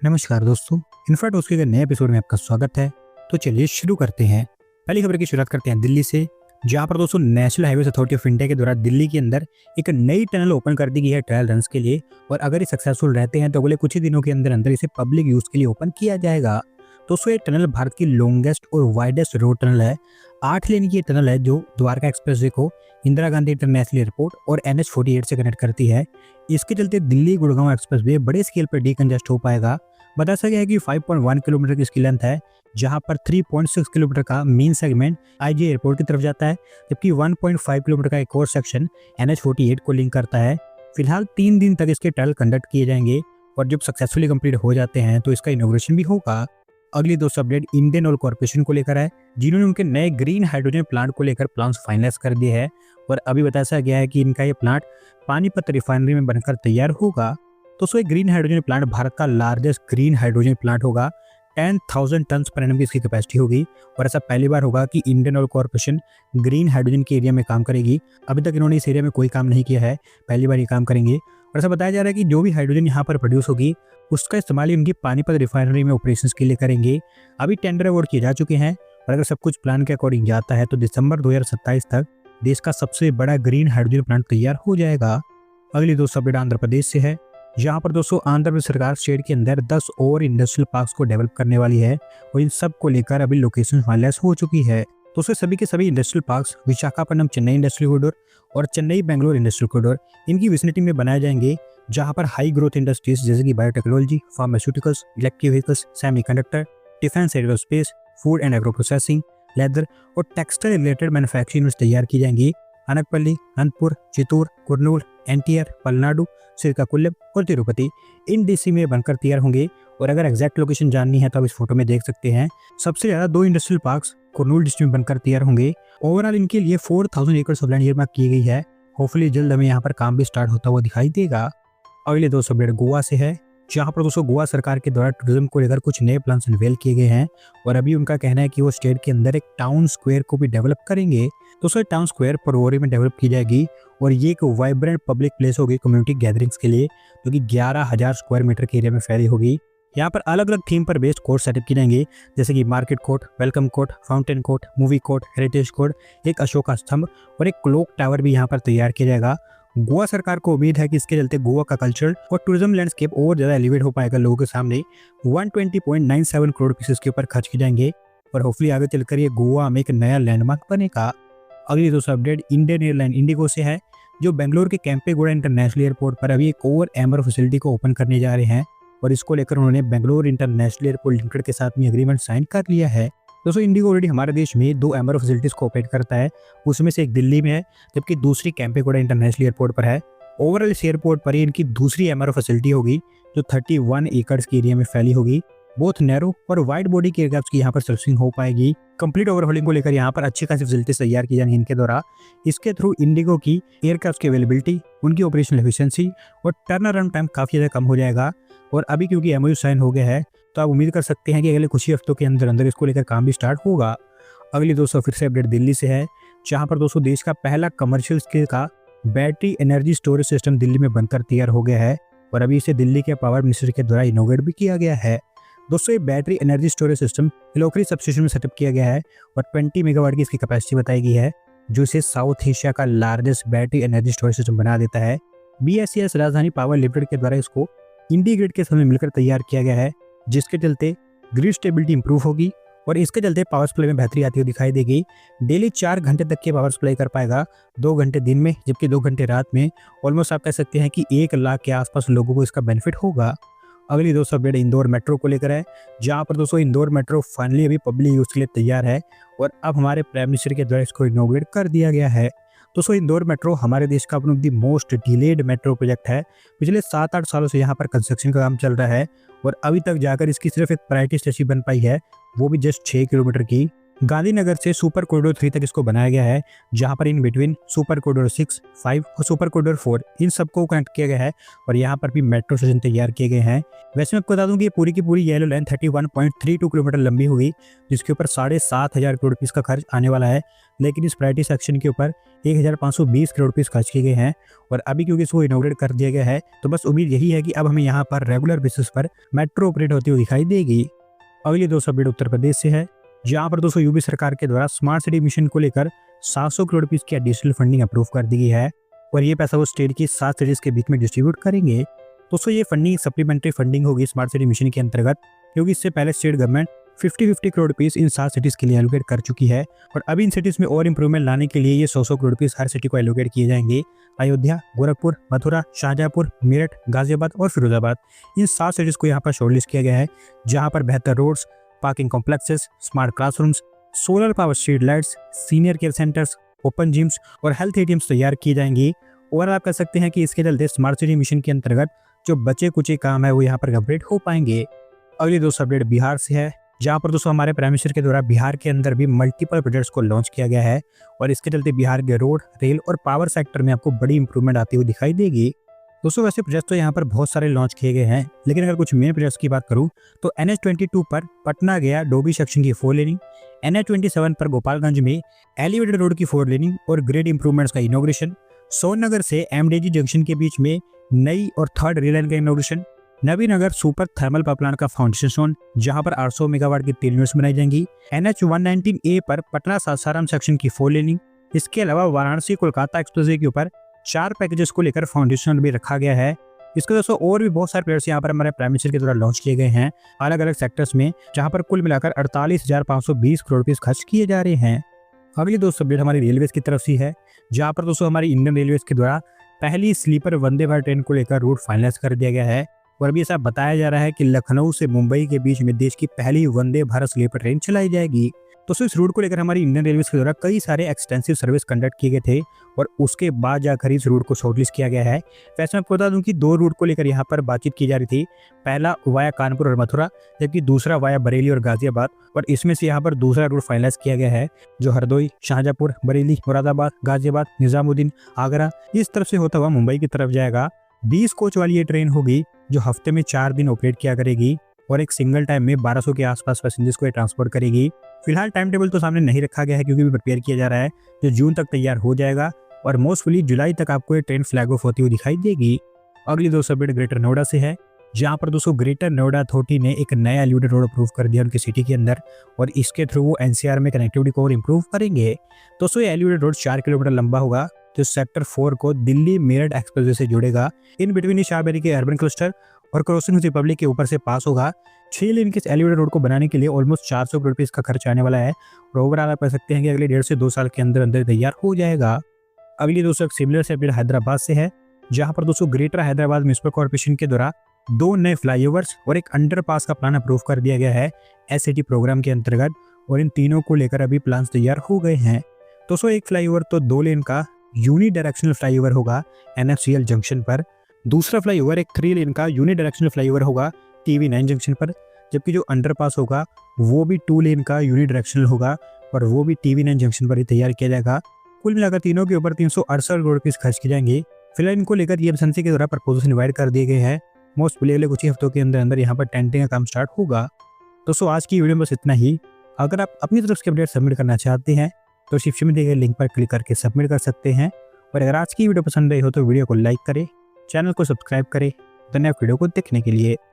नमस्कार दोस्तों, इन्फ्राटॉक्स के नए एपिसोड में आपका स्वागत है। तो चलिए शुरू करते हैं। पहली खबर की शुरुआत करते हैं दिल्ली से, जहां पर दोस्तों national highways authority of India के द्वारा दिल्ली के अंदर एक नई टनल ओपन कर दी गई है ट्रायल रन्स के लिए। और अगर ये सक्सेसफुल रहते हैं तो अगले कुछ ही दिनों के अंदर अंदर इसे पब्लिक यूज के लिए ओपन किया जाएगा। दोस्तों ये टनल भारत की लॉन्गेस्ट और वाइडेस्ट रोड टनल है। 8 लेन की ये टनल है जो द्वारका एक्सप्रेसवे को इंदिरा गांधी इंटरनेशनल एयरपोर्ट और NH48 से कनेक्ट करती है। इसके चलते दिल्ली गुड़गांव एक्सप्रेसवे बड़े स्केल पर डीकंजेस्ट हो पाएगा। बताया गया है कि 5.1 किलोमीटर की इसकी लेंथ है, जहां पर 3.6 किलोमीटर का मेन सेगमेंट IG एयरपोर्ट की तरफ जाता है, जबकि 1.5 किलोमीटर का एक और सेक्शन NH48 को लिंक करता है। फिलहाल 3 दिन तक इसके ट्रायल कंडक्ट किए जाएंगे और जब सक्सेसफुली कंप्लीट हो जाते हैं तो इसका इनॉग्रेशन भी होगा। अगली दोस्तों अपडेट इंडियन ऑयल कॉर्पोरेशन को लेकर है, जिन्होंने उनके नए ग्रीन हाइड्रोजन प्लांट को लेकर प्लान्स फाइनलाइज कर दिए हैं। और अभी बताया गया है कि इनका ये प्लांट पानीपत रिफाइनरी में बनकर तैयार होगा। तो so green hydrogen plant Bharat का लार्जेस्ट ग्रीन हाइड्रोजन प्लांट होगा। 10,000 टन पर एनम की इसकी कैपेसिटी होगी और ऐसा पहली बार होगा कि Indian oil corporation green hydrogen के एरिया में काम करेगी। अभी तक इन्होंने इस एरिया में कोई काम नहीं किया है, पहली बार ये काम करेंगे। और ऐसा बताया जा रहा है कि जो भी हाइड्रोजन यहाँ पर प्रोड्यूस होगी उसका इस्तेमाल उनकी पानीपत रिफाइनरी में ऑपरेशंस के लिए करेंगे। अभी टेंडर अवार्ड किए जा चुके हैं और अगर सब कुछ प्लान के अकॉर्डिंग जाता है तो दिसंबर 2027 तक देश का सबसे बड़ा ग्रीन हाइड्रोजन प्लांट तैयार हो जाएगा। अगली दोस्तों अपडेट आंध्र प्रदेश से है, जहां पर दोस्तों आंध्र प्रदेश सरकार स्टेट के अंदर 10 और इंडस्ट्रियल पार्क्स को डेवलप करने वाली है और इन सब को लेकर अभी लोकेशन फाइनलाइज हो चुकी है। दोस्तों सभी के सभी industrial parks Visakhapatnam Chennai industrial corridor और चेन्नई बेंगलोर इंडस्ट्रियल कॉरिडोर इनकी विसिनिटी में बनाए जाएंगे, जहां पर हाई ग्रोथ इंडस्ट्रीज जैसे कि biotechnology, pharmaceuticals, electric vehicles, semiconductor, defence aerospace, food and agro processing, leather और टेक्सटाइल रिलेटेड मैन्युफैक्चरिंग यूनिट्स तैयार की जाएंगी। अनकपल्ली, अनंतपुर, चित्तूर, कुर्नूल, NTR, पलनाडु, श्रीकाकुलम और तिरुपति इन DC में बनकर तैयार होंगे। और अगर एग्जैक्ट लोकेशन जाननी है तो आप इस फोटो में देख सकते हैं। सबसे ज्यादा 2 इंडस्ट्रियल पार्क्स कुर्नूल डिस्ट्रिक्ट में बनकर तैयार होंगे। ओवरऑल इनके लिए 4,000 एकड़ ऑफ लैंड इयरमार्क की गई है। होपफुली जल्द हमें यहाँ पर काम भी स्टार्ट होता हुआ दिखाई देगा। अगले दोस्तों अपडेट गोवा से है, जहाँ पर दोस्तों गोवा सरकार के द्वारा टूरिज्म को लेकर कुछ नए प्लान अनवेल किए गए हैं और अभी उनका कहना है कि वो स्टेट के अंदर एक टाउन स्क्वायर को भी डेवलप करेंगे। दोस्तों टाउन स्क्वायर परवोरी में डेवलप की जाएगी और ये एक वाइब्रेंट पब्लिक प्लेस होगी कम्युनिटी गैदरिंग्स के लिए, जो कि 11,000 स्क्वायर मीटर के एरिया में फैली होगी। यहाँ पर अलग अलग थीम पर बेस्ड कोर्ट सेटअप की जाएंगे, जैसे कि market court, welcome court, fountain court, movie court, heritage court, एक अशोका स्तंभ और एक क्लॉक टावर भी यहाँ पर तैयार किया जाएगा। गोवा सरकार को उम्मीद है कि इसके चलते गोवा का कल्चरल और टूरिज्म लैंडस्केप और ज्यादा एलिवेट हो पाएगा। लोगों के सामने 120.97 करोड़ पीसेस के ऊपर खर्च किए जाएंगे और होपफुली आगे चलकर ये गोवा में एक नया लैंडमार्क बनेगा। अगली दोस्तों अपडेट इंडियन एयरलाइन इंडिगो से है, जो बेंगलोर के कैंपेगौड़ा इंटरनेशनल एयरपोर्ट पर अभी एक और एमआर फैसिलिटी को ओपन करने जा रहे हैं और इसको लेकर उन्होंने बेंगलोर इंटरनेशनल एयरपोर्ट लिमिटेड के साथ में एग्रीमेंट साइन कर लिया है। दोस्तों इंडिगो ऑलरेडी हमारे देश में 2 एमआर फैसिलिटीज को ऑपरेट करता है, उसमें से एक दिल्ली में है जबकि दूसरी कैंपेगौड़ा इंटरनेशनल एयरपोर्ट पर है। ओवरऑल इस एयरपोर्ट पर ही इनकी दूसरी एमआर फैसिलिटी होगी, जो 31 एकड़ के एरिया में फैली होगी। बहुत नैरो और वाइड बॉडी के एयरक्राफ्ट की यहाँ पर सर्विसिंग हो पाएगी। कंप्लीट ओवरहॉलिंग को लेकर यहाँ पर अच्छी खासी फैसिलिटीज तैयार की जाएंगी इनके द्वारा। इसके थ्रू इंडिगो की एयरक्राफ्ट की अवेलेबिलिटी, उनकी ऑपरेशनल एफिशिएंसी और टर्न अराउंड टाइम काफी ज्यादा कम हो जाएगा। और अभी क्योंकि MOU साइन हो गया है तो आप उम्मीद कर सकते हैं कि अगले कुछ ही हफ्तों के अंदर अंदर इसको लेकर काम भी स्टार्ट होगा। अगली दोस्तों फिर से अपडेट दिल्ली से है, जहां पर दोस्तों देश का पहला कमर्शियल स्केल का battery energy storage system Delhi में बनकर तैयार हो गया है और अभी इसे दिल्ली के पावर मिनिस्टर के द्वारा इनोवेट भी किया गया है। दोस्तों ये बैटरी एनर्जी स्टोरेज सिस्टम इलोकरी सबस्टेशन में सेटअप किया गया है और 20 मेगावाट की इसकी कैपेसिटी बताई गई है, जो इसे साउथ एशिया का largest battery energy storage system बना देता है। BSES राजधानी पावर लिमिटेड के द्वारा इसको इंडी ग्रिड के साथ मिलकर तैयार किया गया है, जिसके चलते ग्रिड स्टेबिलिटी इंप्रूव होगी और इसके चलते पावर सप्लाई में बेहतरी आती हुई दिखाई देगी। डेली 4 घंटे तक के पावर सप्लाई कर पाएगा, 2 घंटे दिन में जबकि 2 घंटे रात में। ऑलमोस्ट आप कह सकते हैं कि 1 लाख के आसपास लोगों को इसका बेनिफिट होगा। अगली दोस्तों अपडेट इंदौर मेट्रो को लेकर है, जहां पर दोस्तों इंदौर मेट्रो फाइनली अभी पब्लिक यूज के लिए तैयार है और अब हमारे प्राइम मिनिस्टर के द्वारा इसको इनोवेट कर दिया गया है। दोस्तों इंदौर मेट्रो हमारे देश का one of the most delayed metro project है। पिछले 7-8 सालों से यहाँ पर कंस्ट्रक्शन का काम चल रहा है और अभी तक जाकर इसकी सिर्फ एक प्रायोरिटी स्टेशन बन पाई है, वो भी जस्ट 6 किलोमीटर की। गांधीनगर से सुपर कॉरिडोर 3 तक इसको बनाया गया है, जहां पर इन बिटवीन सुपर कॉरिडोर 6, 5 और सुपर कॉरिडोर 4 इन सबको कनेक्ट किया गया है और यहाँ पर भी मेट्रो स्टेशन तैयार किए गए हैं। वैसे मैं आपको बता दूं कि ये पूरी की पूरी येलो लाइन 31.32 किलोमीटर लंबी होगी, जिसके ऊपर 7,500 करोड़ रुपीज़ का खर्च आने वाला है। लेकिन इस प्रायोरिटी सेक्शन के ऊपर 1,520 करोड़ रुपीज़ खर्च किए गए हैं और अभी क्योंकि इसको इनॉग्रेट कर दिया गया है, तो बस उम्मीद यही है कि अब हमें यहाँ पर रेगुलर बेसिस पर मेट्रो ऑपरेट होती हुई दिखाई देगी। अगली दोस्तों अपडेट उत्तर प्रदेश से है, जहां पर दोस्तों यूपी सरकार के द्वारा स्मार्ट सिटी मिशन को लेकर 700 करोड़ रुपीस की एडिशनल फंडिंग अप्रूव कर दी गई है और ये पैसा वो स्टेट की 7 सिटीज के बीच में डिस्ट्रीब्यूट करेंगे। दोस्तों ये फंडिंग सप्लीमेंट्री फंडिंग होगी स्मार्ट सिटी मिशन के अंतर्गत, क्योंकि इससे पहले state government 50-50 crore rupees in 7 cities के लिए एलोकेट कर चुकी है और अभी इन सिटीज में और इंप्रूवमेंट लाने के लिए ये 100 करोड़ रुपीस हर सिटी को एलोकेट किए जाएंगे। अयोध्या, गोरखपुर, मथुरा, शाहजहाँपुर, मेरठ, गाजियाबाद और फिरोजाबाद इन 7 सिटीज को यहाँ पर शॉर्टलिस्ट किया गया है, जहाँ पर बेहतर roads, parking complexes, smart classrooms, solar power street lights, senior care centres, open gyms और हेल्थ एटीएम्स तैयार की जाएंगी। और आप कह सकते हैं कि इसके चलते स्मार्ट सिटी मिशन के अंतर्गत जो बचे कुचे काम है वो यहाँ पर कंप्लीट हो पाएंगे। अगली दोस्तों अपडेट बिहार से है, जहाँ पर दोस्तों हमारे प्राइम मिनिस्टर के द्वारा बिहार के अंदर भी मल्टीपल प्रोजेक्ट्स को लॉन्च किया गया है और इसके चलते बिहार के रोड, रेल और पावर सेक्टर में आपको बड़ी इंप्रूवमेंट आती हुई दिखाई देगी। दोस्तों वैसे प्रोजेक्ट तो यहाँ पर बहुत सारे लॉन्च किए गए हैं, लेकिन अगर कुछ मेन प्रोजेक्ट्स की बात करूँ तो NH22 पर पटना गया डोभी सेक्शन की 4 लेनिंग, NH27 पर गोपालगंज में एलिवेटेड रोड की 4 लेनिंग और ग्रेड इंप्रूवमेंट्स का इनॉग्रेशन, सोननगर से MDG जंक्शन के बीच में नई और 3rd रेल लाइन का inauguration, Nabinagar super thermal power plant का फाउंडेशन स्टोन जहां पर 800 मेगावाट की 3 यूनिट्स बनाई जाएंगी, NH119A पर पटना सासाराम सेक्शन की 4 लेनिंग। इसके अलावा वाराणसी कोलकाता एक्सप्रेसवे के ऊपर 4 पैकेजेस को लेकर फाउंडेशन भी रखा गया है। इसके दोस्तों और भी बहुत सारे प्रोजेक्ट्स यहाँ पर हमारे प्राइम मिनिस्टर के द्वारा लॉन्च किए गए हैं अलग अलग सेक्टर्स में, जहां पर कुल मिलाकर 48,520 करोड़ रुपीस खर्च किए जा रहे हैं। अगली दोस्तों अपडेट हमारी रेलवेज की तरफ से है, जहाँ पर दोस्तों हमारी इंडियन रेलवेज के द्वारा पहली स्लीपर वंदे भारत ट्रेन को लेकर रूट फाइनलाइज कर दिया गया है और अभी ऐसा बताया जा रहा है कि लखनऊ से मुंबई के बीच में देश की पहली वंदे भारत स्लीपर ट्रेन चलाई जाएगी। तो इस रूट को लेकर हमारी इंडियन रेलवेज के द्वारा कई सारे एक्सटेंसिव सर्विस कंडक्ट किए गए थे और उसके बाद जाकर इस रूट को शॉर्टलिस्ट किया गया है। वैसे मैं आपको बता दूं कि 2 रूट को लेकर यहाँ पर बातचीत की जा रही थी, पहला वाया कानपुर और मथुरा, जबकि दूसरा वाया बरेली और गाजियाबाद, और इसमें से यहाँ पर दूसरा रूट फाइनलाइज किया गया है जो हरदोई, शाहजहाँपुर, बरेली, मुरादाबाद, गाजियाबाद, निजामुद्दीन, आगरा इस तरफ से होता हुआ मुंबई की तरफ जाएगा। 20 कोच वाली ये ट्रेन होगी जो हफ्ते में 4 दिन ऑपरेट किया करेगी और एक सिंगल टाइम में 1200 के आसपास पैसेंजर्स को ट्रांसपोर्ट करेगी। फिलहाल टाइम टेबल तो सामने नहीं रखा गया है क्योंकि प्रिपेयर किया जा रहा है, जो जून तक तैयार हो जाएगा और मोस्टली जुलाई तक आपको ये ट्रेन फ्लैग ऑफ होती हुई दिखाई देगी। अगली दोस्तों अपडेट ग्रेटर नोएडा से है, जहां पर दोस्तों ग्रेटर नोएडा अथॉरिटी ने एक नया एलिवेटेड रोड अप्रूव कर दिया उनकी सिटी के अंदर और इसके थ्रू वो NCR में कनेक्टिविटी को और इम्प्रूव करेंगे। दोस्तों ये एलिवेटेड रोड 4 किलोमीटर लंबा होगा जो सेक्टर 4 को दिल्ली मेरठ एक्सप्रेसवे से जुड़ेगा। इन बिटवीन शाहबेरी के अर्बन क्लस्टर और क्रॉसिंग रिपब्लिक के ऊपर से पास होगा। 6 लेन के एलिवेटेड रोड को बनाने के लिए ऑलमोस्ट 400 करोड़ रुपीस का खर्च आने वाला है और ओवरऑल आप कह सकते हैं कि अगले 1.5 से 2 साल के अंदर अंदर तैयार हो जाएगा। अगली दोस्तों एक सिमिलर से अपडेट हैदराबाद से है, जहां पर दोस्तों ग्रेटर हैदराबाद म्युनिसिपल कॉर्पोरेशन के द्वारा 2 नए फ्लाईओवर्स और एक अंडरपास का प्लान अप्रूव कर दिया गया है SCT प्रोग्राम के अंतर्गत और इन तीनों को लेकर अभी प्लान तैयार हो गए हैं। दोस्तों एक फ्लाईओवर तो 2 लेन का यूनि डायरेक्शनल फ्लाईओवर होगा NFCL जंक्शन पर, दूसरा फ्लाईओवर एक 3 लेन का यूनि डायरेक्शनल फ्लाईओवर होगा TV9 जंक्शन पर, जबकि जो अंडरपास होगा वो भी 2 लेन का यूनि डायरेक्शनल होगा और वो भी TV9 जंक्शन पर ही तैयार किया जाएगा। कुल मिलाकर तीनों के ऊपर 368 करोड़ रुपीस खर्च किए जाएंगे। फिलहाल इनको लेकर EMCC के द्वारा प्रपोजल इनवाइट कर दिए गए हैं। मोस्ट अगले कुछ ही हफ्तों के अंदर अंदर यहाँ पर टेंटिंग का काम स्टार्ट होगा। दोस्तों आज की वीडियो में बस इतना ही। अगर आप अपनी तरफ से अपडेट सबमिट करना चाहते हैं तो डिस्क्रिप्शन में दिए गए लिंक पर क्लिक करके सबमिट कर सकते हैं और अगर आज की वीडियो पसंद आई हो तो वीडियो को लाइक करें, चैनल को सब्सक्राइब करें। धन्यवाद वीडियो को देखने के लिए।